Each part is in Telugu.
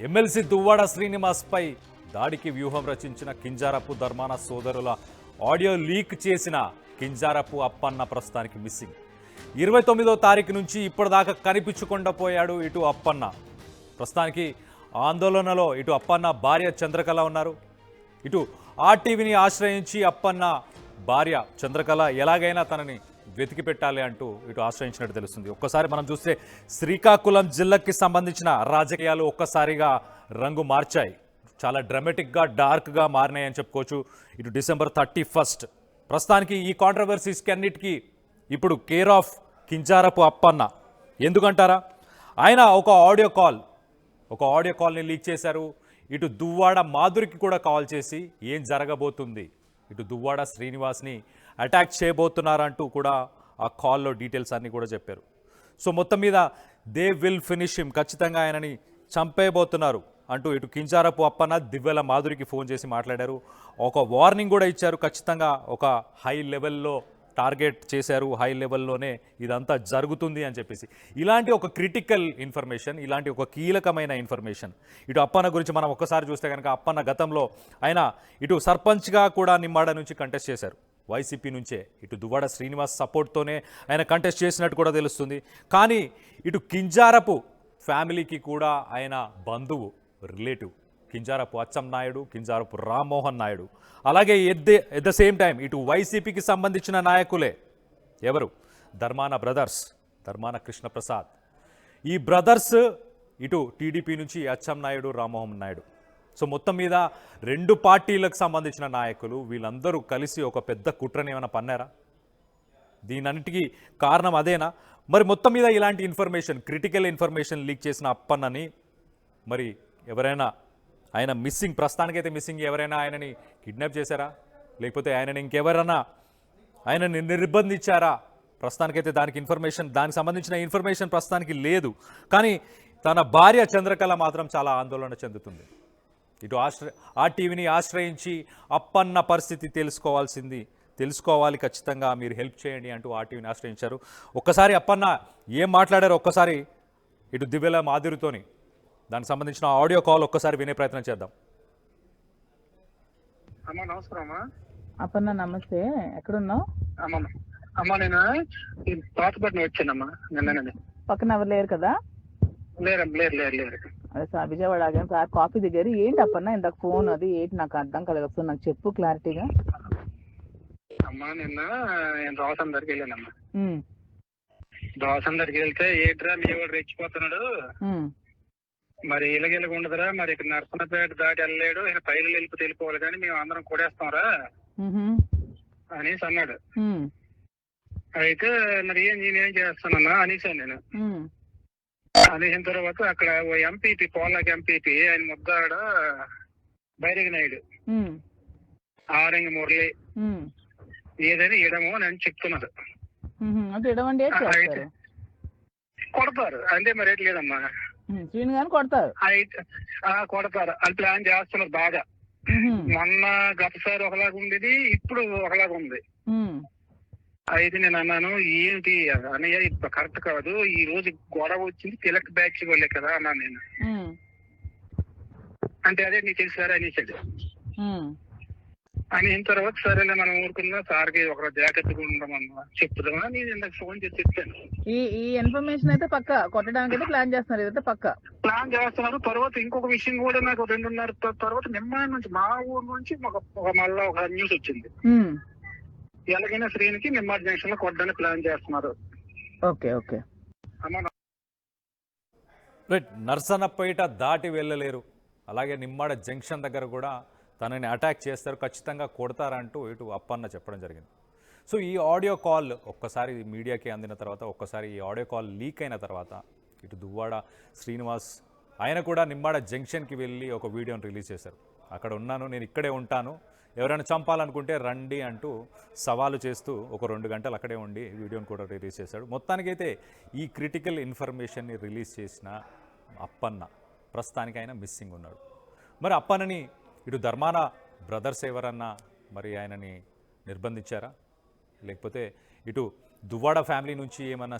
ఎమ్మెల్సీ దువ్వాడ శ్రీనివాస్పై దాడికి వ్యూహం రచించిన కింజారపు ధర్మాన సోదరుల ఆడియో లీక్ చేసిన కింజారపు అప్పన్న ప్రస్తుతానికి మిస్సింగ్. 29వ తారీఖు నుంచి ఇప్పటిదాకా కనిపించకుండా పోయాడు ఇటు అప్పన్న. ప్రస్తుతానికి ఆందోళనలో ఇటు అప్పన్న భార్య చంద్రకళ ఉన్నారు. ఇటు ఆర్టీవీని ఆశ్రయించి అప్పన్న భార్య చంద్రకళ ఎలాగైనా తనని వెతికి పెట్టాలి అంటూ ఇటు ఆశ్రయించినట్టు తెలుస్తుంది. ఒక్కసారి మనం చూస్తే శ్రీకాకుళం జిల్లాకి సంబంధించిన రాజకీయాలు ఒక్కసారిగా రంగు మార్చాయి. చాలా డ్రామాటిక్గా డార్క్గా మారినాయని చెప్పుకోవచ్చు. ఇటు డిసెంబర్ 31 ప్రస్తుతానికి ఈ కాంట్రవర్సీస్కి అన్నిటికీ ఇప్పుడు కేర్ ఆఫ్ కింజారపు అప్పన్న. ఎందుకంటారా, ఆయన ఒక ఆడియో కాల్ని లీక్ చేశారు. ఇటు దువ్వాడ మాధురికి కూడా కాల్ చేసి ఏం జరగబోతుంది, ఇటు దువ్వాడ శ్రీనివాస్ని అటాక్ చేయబోతున్నారంటూ కూడా ఆ కాల్లో డీటెయిల్స్ అన్నీ కూడా చెప్పారు. సో మొత్తం మీద దే విల్ ఫినిష్ హిమ్, ఖచ్చితంగా ఆయనని చంపేయబోతున్నారు అంటూ ఇటు కింజారపు అప్పన్న దివ్యల మాధురికి ఫోన్ చేసి మాట్లాడారు. ఒక వార్నింగ్ కూడా ఇచ్చారు. ఖచ్చితంగా ఒక హై లెవెల్లో టార్గెట్ చేశారు, హై లెవెల్లోనే ఇదంతా జరుగుతుంది అని చెప్పేసి. ఇలాంటి ఒక క్రిటికల్ ఇన్ఫర్మేషన్, ఇలాంటి ఒక కీలకమైన ఇన్ఫర్మేషన్ ఇటు అప్పన్న గురించి మనం ఒక్కసారి చూస్తే కనుక, అప్పన్న గతంలో ఆయన ఇటు సర్పంచ్గా కూడా నిమ్మాడ నుంచి కంటెస్ట్ చేశారు. వైసీపీ నుంచే ఇటు దువ్వాడ శ్రీనివాస్ సపోర్ట్తోనే ఆయన కంటెస్ట్ చేసినట్టు కూడా తెలుస్తుంది. కానీ ఇటు కింజారపు ఫ్యామిలీకి కూడా ఆయన బంధువు, రిలేటివ్ కింజారపు అచ్చెన్నాయుడు, కింజారపు రామ్మోహన్ నాయుడు. అలాగే ఎట్ ద సేమ్ టైం ఇటు వైసీపీకి సంబంధించిన నాయకులే ఎవరు, ధర్మాన బ్రదర్స్, ధర్మాన కృష్ణప్రసాద్. ఈ బ్రదర్స్ ఇటు టీడీపీ నుంచి అచ్చెన్నాయుడు, రామ్మోహన్ నాయుడు. సో మొత్తం మీద రెండు పార్టీలకు సంబంధించిన నాయకులు వీళ్ళందరూ కలిసి ఒక పెద్ద కుట్రని ఏమైనా పన్నారా? దీనన్నిటికీ కారణం అదేనా? మరి మొత్తం మీద ఇలాంటి ఇన్ఫర్మేషన్, క్రిటికల్ ఇన్ఫర్మేషన్ లీక్ చేసిన అప్పన్నని మరి ఎవరైనా, ఆయన మిస్సింగ్, ప్రస్తుతానికైతే మిస్సింగ్, ఎవరైనా ఆయనని కిడ్నాప్ చేశారా, లేకపోతే ఆయనని ఇంకెవరైనా ఆయనని నిర్బంధించారా? ప్రస్తుతానికైతే దానికి సంబంధించిన ఇన్ఫర్మేషన్ ప్రస్తుతానికి లేదు. కానీ తన భార్య చంద్రకళ మాత్రం చాలా ఆందోళన చెందుతుంది. ఇటు ఆర్టీవీని ఆశ్రయించి అప్పన్న పరిస్థితి తెలుసుకోవాలి, ఖచ్చితంగా మీరు హెల్ప్ చేయండి అంటూ ఆర్టీవీని ఆశ్రయించారు. ఒక్కసారి అప్పన్న ఏం మాట్లాడారో ఒక్కసారి ఇటు దివ్యల మాధురితోని దానికి సంబంధించిన ఆడియో కాల్ ఒక్కసారి వినే ప్రయత్నం చేద్దాం. అమ్మా నమస్కారం. అప్పన్న నమస్తే, ఎక్కడున్నావు? అమ్మా నేను పాతపట్నం వచ్చానమ్మా నిన్ననే. పక్కన ఎవరు లేరు కదా? లేరు. అదే సార్ విజయవాడ ఆగాను సార్, కాఫీ దిగారు. ఏంటి అప్పన్న ఇందాక ఫోన్ అది ఏంటి నాకు అర్థం కలగదు, ఒకసారి నాకు చెప్పు క్లారిటీగా. అమ్మా నిన్న నేను దోసం దగ్గరికి వెళ్ళానమ్మా. దోసం దగ్గరికి వెళ్తే ఏట్రా మీ వాడు రెచ్చిపోతున్నాడు, మరి ఇలాగ ఉండదురా, మరి ఇక్కడ నర్సనపేట దాటి వెళ్ళలేడు, ఆయన పైలు వెళ్ళిపోవాలి కానీ మేము అందరం కొడేస్తాంరా అనేసి అన్నాడు. అయితే మరి నేనేం చేస్తానన్నా అనేసాను నేను. అనేసిన తర్వాత అక్కడ ఓ ఎంపీపీ, పోలాకి ఎంపీపీ, ఆయన ముద్దాడ బైరగి నాయుడు, ఆరంగి మురళి ఏదైనా ఇడము అని చెప్తున్నారు. కొడతారు అంటే మరి రేట్ లేదమ్మా, కొడతారు అది ప్లాన్ చేస్తున్నారు బాగా. మొన్న గతసారి ఒకలాగా ఉండేది, ఇప్పుడు ఒకలాగా ఉంది. అయితే నేను అన్నాను, ఏంటి అన్నయ్య ఇప్పుడు కరెక్ట్ కాదు, ఈ రోజు గొడవ వచ్చింది తిలక్ బ్యాచ్ వాళ్ళే కదా అన్నాను నేను. అంటే అదే నీకు తెలుసు అనేసాడు. అయిన తర్వాత సరేలే మనం ఊరుకున్నా, సార్కి ఒక జాగ్రత్తగా ఉండమన్నా చెప్తామా, నేను ఇందాక ఫోన్ చేసి చెప్పాను. ఈ ఇన్ఫర్మేషన్ అయితే పక్క కొట్టడానికి అయితే ప్లాన్ చేస్తున్నారు, ఇదైతే పక్క ప్లాన్ చేస్తున్నారు. తర్వాత ఇంకొక విషయం కూడా, నాకు 2:30 తర్వాత నిమ్మాయి నుంచి, మా ఊరు నుంచి మళ్ళా ఒక న్యూస్ వచ్చింది. ఎలాగైనా శ్రీనికి నిమ్మాడి జంక్షన్ లో కొట్టడానికి ప్లాన్ చేస్తున్నారు. Okay right. నర్సన్నపేట దాటి వెళ్ళలేరు, అలాగే నిమ్మాడ జంక్షన్ దగ్గర కూడా తనని అటాక్ చేస్తారు, ఖచ్చితంగా కొడతారంటూ ఇటు అప్పన్న చెప్పడం జరిగింది. సో ఈ ఆడియో కాల్ ఒక్కసారి మీడియాకి అందిన తర్వాత, ఒక్కసారి ఈ ఆడియో కాల్ లీక్ అయిన తర్వాత ఇటు దువ్వాడ శ్రీనివాస్ ఆయన కూడా నిమ్మాడ జంక్షన్కి వెళ్ళి ఒక వీడియోని రిలీజ్ చేశారు. అక్కడ ఉన్నాను, నేను ఇక్కడే ఉంటాను, ఎవరైనా చంపాలనుకుంటే రండి అంటూ సవాలు చేస్తూ ఒక 2 గంటలు అక్కడే ఉండి వీడియోని కూడా రిలీజ్ చేశాడు. మొత్తానికైతే ఈ క్రిటికల్ ఇన్ఫర్మేషన్ని రిలీజ్ చేసిన అప్పన్న ప్రస్తుతానికి ఆయన మిస్సింగ్ ఉన్నాడు. మరి అప్పన్నని ఇటు ధర్మాన బ్రదర్స్ ఎవరన్నా మరి ఆయనని నిర్బంధించారా, లేకపోతే ఇటు దువ్వాడ ఫ్యామిలీ నుంచి ఏమన్నా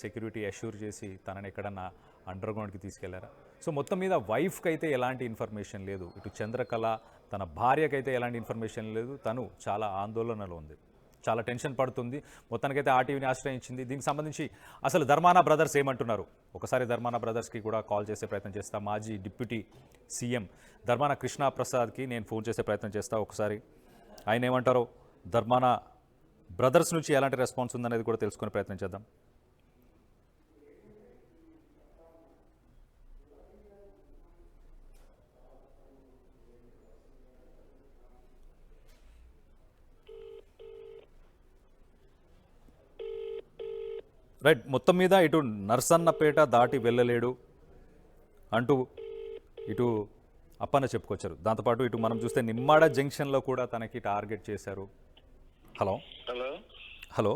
సెక్యూరిటీ అష్యూర్ చేసి తనని ఎక్కడన్నా అండర్ గ్రౌండ్కి తీసుకెళ్లారా? సో మొత్తం మీద వైఫ్కి అయితే ఎలాంటి ఇన్ఫర్మేషన్ లేదు, ఇటు చంద్రకళ తన భార్యకైతే ఎలాంటి ఇన్ఫర్మేషన్ లేదు. తను చాలా ఆందోళనలో ఉంది, చాలా టెన్షన్ పడుతుంది. మొత్తానికైతే ఆర్టీవీని ఆశ్రయించింది. దీనికి సంబంధించి అసలు ధర్మాన బ్రదర్స్ ఏమంటున్నారు, ఒకసారి ధర్మాన బ్రదర్స్కి కూడా కాల్ చేసే ప్రయత్నం చేస్తా. మాజీ డిప్యూటీ సీఎం ధర్మాన కృష్ణప్రసాద్కి నేను ఫోన్ చేసే ప్రయత్నం చేస్తా. ఒకసారి ఆయన ఏమంటారో, ధర్మాన బ్రదర్స్ నుంచి ఎలాంటి రెస్పాన్స్ ఉందనేది కూడా తెలుసుకునే ప్రయత్నం చేద్దాం. రైట్, మొత్తం మీద ఇటు నర్సన్నపేట దాటి వెళ్ళలేడు అంటూ ఇటు అప్పన్న చెప్పుకొచ్చారు. దాంతోపాటు ఇటు మనం చూస్తే నిమ్మాడ జంక్షన్లో కూడా తనకి టార్గెట్ చేశారు. హలో హలో హలో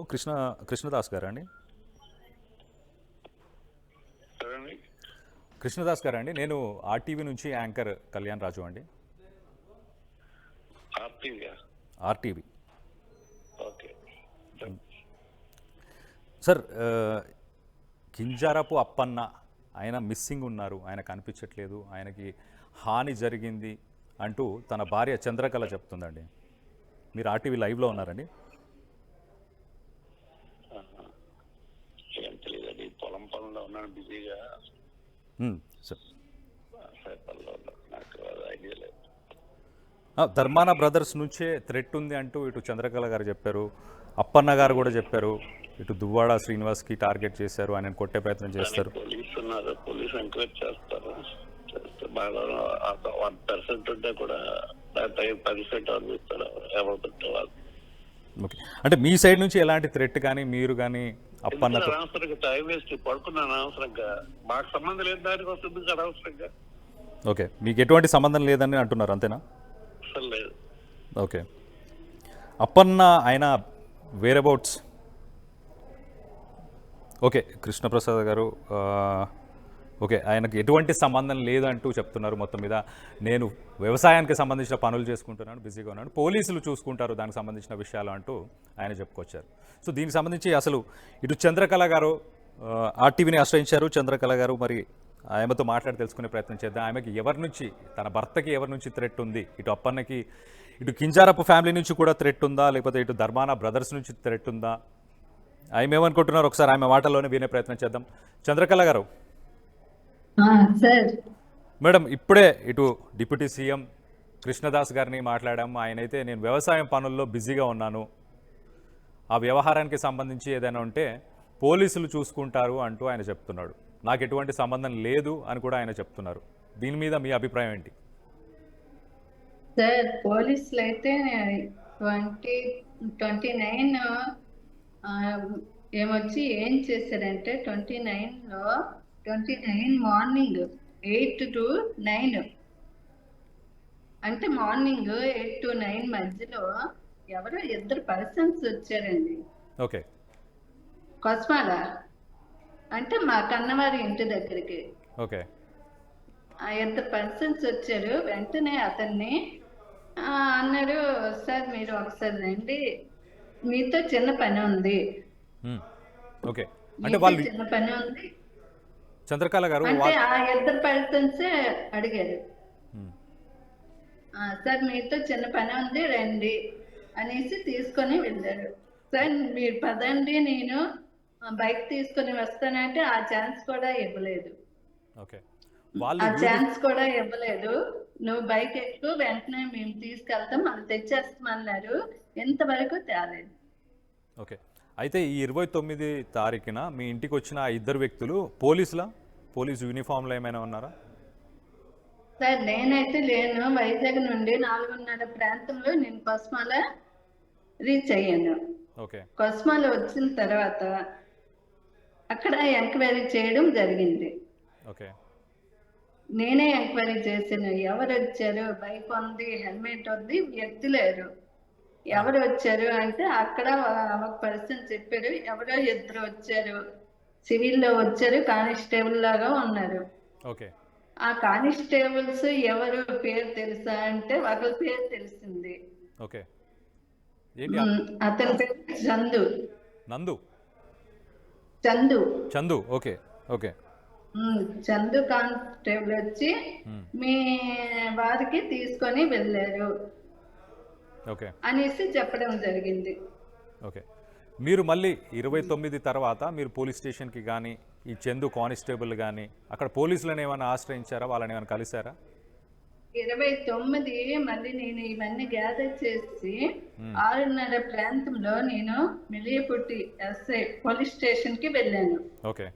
కృష్ణదాస్ గారా అండి? కృష్ణదాస్ గారా అండి? నేను ఆర్టీవీ నుంచి యాంకర్ కళ్యాణ్ రాజు అండి. ఆర్టీవీ సార్, కింజారపు అప్పన్న ఆయన మిస్సింగ్ ఉన్నారు, ఆయన కనిపించట్లేదు, ఆయనకి హాని జరిగింది అంటూ తన భార్య చంద్రకళ చెప్తుందండి. మీరు ఆర్టీవీ లైవ్లో ఉన్నారండి? ఏం తెలియదండి, పొలం పనుల్లో ఉన్నాను బిజీగా. సార్, నాకు ఐడియా లేదు. ధర్మాన బ్రదర్స్ నుంచే థ్రెట్ ఉంది అంటూ ఇటు చంద్రకళ గారు చెప్పారు, అప్పన్న గారు కూడా చెప్పారు. ఇటు దువ్వాడ శ్రీనివాస్కి టార్గెట్ చేశారు, ఆయన కొట్టే ప్రయత్నం చేస్తారు. పోలీసు ఉన్నారు, పోలీసు ఎంక్వైరీ చేస్తారు. బాగా 1% ఉంటే కూడా 10% అనిపిస్తారు ఎవరు పెట్టేవాళ్ళు. ఓకే, అంటే మీ సైడ్ నుంచి ఎలాంటి థ్రెట్ కానీ మీరు కానీ అప్పన్నతో? అనవసరంగా టైం వేస్ట్, పడుకున్నాను అనవసరంగా. మాకు సంబంధం లేదు దానికి వస్తుంది అనవసరంగా. ఓకే, మీకు ఎటువంటి సంబంధం లేదని అంటున్నారు, అంతేనా? అసలు లేదు. ఓకే, అప్పన్న ఆయన వేర్ అబౌట్స్. ఓకే, కృష్ణప్రసాద్ గారు, ఓకే, ఆయనకు ఎటువంటి సంబంధం లేదంటూ చెప్తున్నారు. మొత్తం మీద నేను వ్యవసాయానికి సంబంధించిన పనులు చేసుకుంటున్నాను, బిజీగా ఉన్నాను, పోలీసులు చూసుకుంటారు దానికి సంబంధించిన విషయాలు అంటూ ఆయన చెప్పుకొచ్చారు. సో దీనికి సంబంధించి అసలు ఇటు చంద్రకళ గారు ఆర్టీవీని ఆశ్రయించారు. చంద్రకళ గారు మరి ఆమెతో మాట్లాడి తెలుసుకునే ప్రయత్నం చేద్దాం. ఆమెకి ఎవరి నుంచి, తన భర్తకి ఎవరి నుంచి థ్రెట్ ఉంది, ఇటు అప్పన్నకి ఇటు కింజారపు ఫ్యామిలీ నుంచి కూడా థ్రెట్ ఉందా, లేకపోతే ఇటు ధర్మాన బ్రదర్స్ నుంచి థ్రెట్ ఉందా, ఆమె ఏమనుకుంటున్నారు ఒకసారి ఆమె మాటల్లోనే వినే ప్రయత్నం చేద్దాం. చంద్రకళ గారు, మేడం, ఇప్పుడే ఇటు డిప్యూటీ సీఎం కృష్ణదాస్ గారిని మాట్లాడాము. ఆయనైతే నేను వ్యవసాయం పనుల్లో బిజీగా ఉన్నాను, ఆ వ్యవహారానికి సంబంధించి ఏదైనా ఉంటే పోలీసులు చూసుకుంటారు అంటూ ఆయన చెప్తున్నాడు. నాకు ఎటువంటి సంబంధం లేదు అని కూడా ఆయన చెప్తున్నారు. దీని మీద మీ అభిప్రాయం ఏంటి? సార్, పోలీసులు అయితే 29 ఏమొచ్చి ఏం చేశారంటే 29 మార్నింగ్ 8 to 9 అంటే మార్నింగ్ 8 to 9 మధ్యలో ఎవరో 2 పర్సన్స్ వచ్చారండి. ఓకే, కొస్మాల అంటే మా కన్నవారి ఇంటి దగ్గరికి. ఓకే, ఆ 2 పర్సన్స్ వచ్చారు. వెంటనే అతన్ని అన్నారు, సార్ మీరు ఒకసారి రండి, మీతో చిన్న పని ఉంది. ఓకే, అంటే వాళ్ళు చిన్న పని ఉంది చంద్రకళ గారు అంటే ఆ 2 పర్సన్సే అడిగారు, సార్ మీతో చిన్న పని ఉంది రండి అనేసి తీసుకొని వెళ్ళారు. సార్ మీరు పదండి, నేను బైక్ తీసుకొని వస్తానంటే ఆ ఛాన్స్ కూడా ఇవ్వలేదు. ఓకే, ఆ ఛాన్స్ కూడా ఇవ్వలేదు. నువ్వు బైక్ ఎక్కువ, వెంటనే మేము తీసుకెళ్తాం, మనం తెచ్చేస్తామన్నారు. ఎంతవరకు తేలేదు. ఓకే, అయితే ఈ 29 తారీఖున మీ ఇంటికి వచ్చిన ఆ 2 వ్యక్తులు పోలీసు యూనిఫామ్లో ఏమైనా ఉన్నారా? సార్ నేనైతే లేను. వైజాగ్ నుండి 4:30 ప్రాంతంలో నేను కొస్మాల రీచ్ అయ్యాను. ఓకే, కొస్మాల వచ్చిన తర్వాత అక్కడ ఎంక్వైరీ చేయడం జరిగింది. ఓకే, నేనే ఎంక్వైరీ చేశాను. ఎవరు వచ్చారు, బైక్ ఉంది, హెల్మెట్ ఉంది, వ్యక్తి లేరు. ఎవరు వచ్చారు అంటే అక్కడ ఒక పర్సన్ చెప్పారు, ఎవరో 2 వచ్చారు, సివిల్లో వచ్చారు, కానిస్టేబుల్ లాగా ఉన్నారు. ఓకే, ఆ కానిస్టేబుల్స్ ఎవరు పేరు తెలుసా అంటే ఒకరి పేరు తెలిసింది. ఓకే, ఏంటి అతని పేరు చందు. నందు Chandu Chandu okay, okay, Chandu constable వచ్చి మీ వారికి తీసుకొని వెళ్ళారు ఓకే అనేసి చెప్పడం జరిగింది. ఓకే. మీరు మళ్ళీ 29 తర్వాత మీరు పోలీస్ స్టేషన్కి కానీ ఈ చందు కానిస్టేబుల్ కానీ అక్కడ పోలీసులను ఏమైనా ఆశ్రయించారా, వాళ్ళని ఏమైనా కలిసారా? 29 మళ్ళీ నేను ఇవన్నీ గ్యాదర్ చేసి 6:30 ప్రాంతంలో నేను మిలియపుట్టి ఎస్ఐ పోలీస్ స్టేషన్ కి వెళ్ళాను. ఓకే.